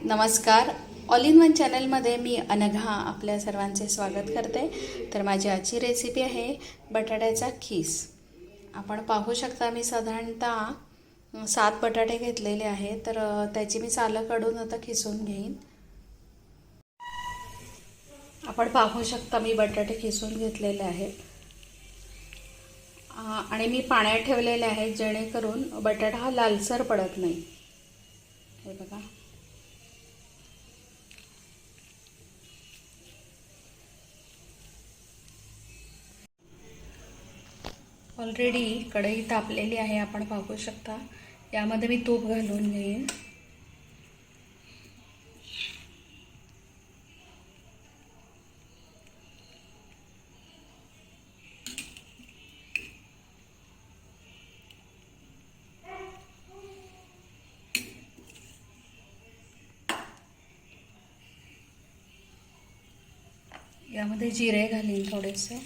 नमस्कार. All in one चॅनलमध्ये मी अनघा आपल्या सर्वांचे स्वागत करते. तर माझी आजची रेसिपी आहे बटाट्याचा खीस. आपण पाहू शकता मी साधारणतः 7 बटाटे घेतलेले आहे. तर त्याची मी सालं काढून आता खिसून घेईन. आपण पाहू शकता मी बटाटे खिसून घेतलेले आहेत आणि मी पाण्यात ठेवलेले आहेत जेणेकरून बटाटा हा लालसर पडत नाही. हे बघा, ऑलरेडी कढई तापलेली आहे. आपण पाहू शकता. यामध्ये मी तूप घालून घेईन. यामध्ये जिरे घालीन थोडेसे.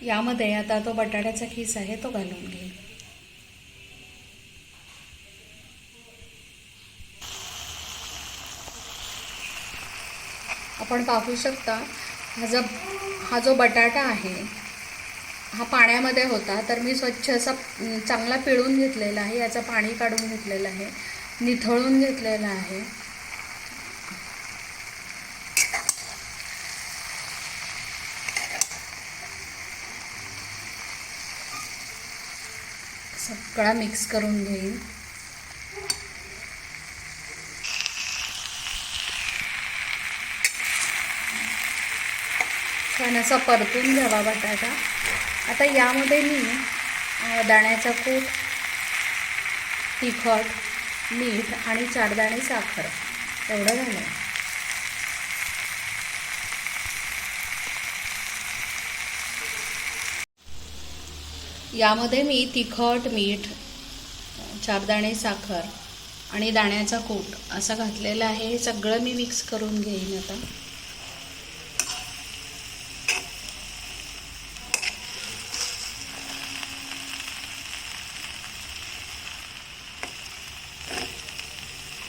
यामध्ये आता तो बटाट्याचा खीस आहे तो घालून घेईन. आपण पाहू शकता हा जो बटाटा आहे हा पाण्यामध्ये होता. तर मी स्वच्छ असा चांगला पिळून घेतलेला आहे. याचं पाणी काढून घेतलेलं आहे, निथळून घेतलेलं आहे. सगळा मिक्स करून घेईन. छान असा परतून घ्यावा बटाटा. आता यामध्ये मी दाण्याचा कूट, तिखट, मीठ आणि 4 दाणे साखर एवढं घालून यामध्ये मी तिखट, मीठ, 4 दाणे साखर आणि दाण्याचा कूट असं घातलेलं आहे. हे सगळं मी मिक्स करून घेईन. आता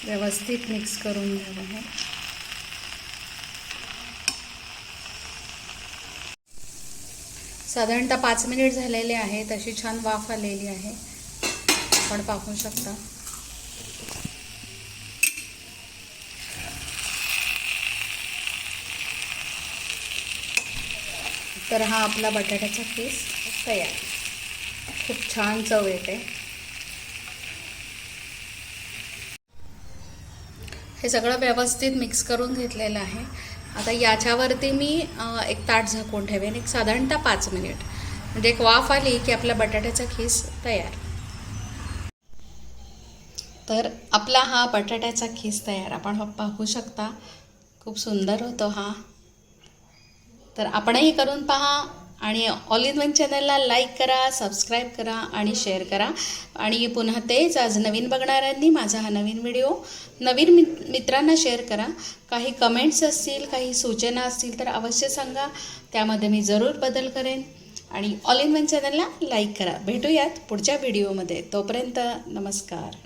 व्यवस्थित मिक्स करून घ्यावं. साधारणतः 5 मिनिट झालेले आहेत. अशी छान वाफ आलेली आहे. आपण पाहू शकता. तर हा आपला बटाट्याचा खीस तयार. खूप छान चव येते. हे सगळं व्यवस्थित मिक्स करून घेतलेलं आहे. आता याच्यावरती मी एक ताट झाकून ठेवेन एक साधारणतः 5 मिनिट. म्हणजे एक वाफ आली की आपला बटाट्याचा खीस तयार. तर आपला हा बटाट्याचा खीस तयार. आपण पाहू शकता खूप सुंदर होतो हा. तर आपणही करून पहा आणि ऑल इन वन चॅनलला लाईक करा, सबस्क्राईब करा आणि शेअर करा. आणि पुन्हा तेच आज नवीन बघणाऱ्यांनी माझा हा नवीन व्हिडिओ नवीन मित्रांना शेअर करा. काही कमेंट्स असतील, काही सूचना असतील तर अवश्य सांगा. त्यामध्ये मी जरूर बदल करेन. आणि ऑल इन वन चॅनलला लाईक करा. भेटूयात पुढच्या व्हिडिओमध्ये. तोपर्यंत नमस्कार.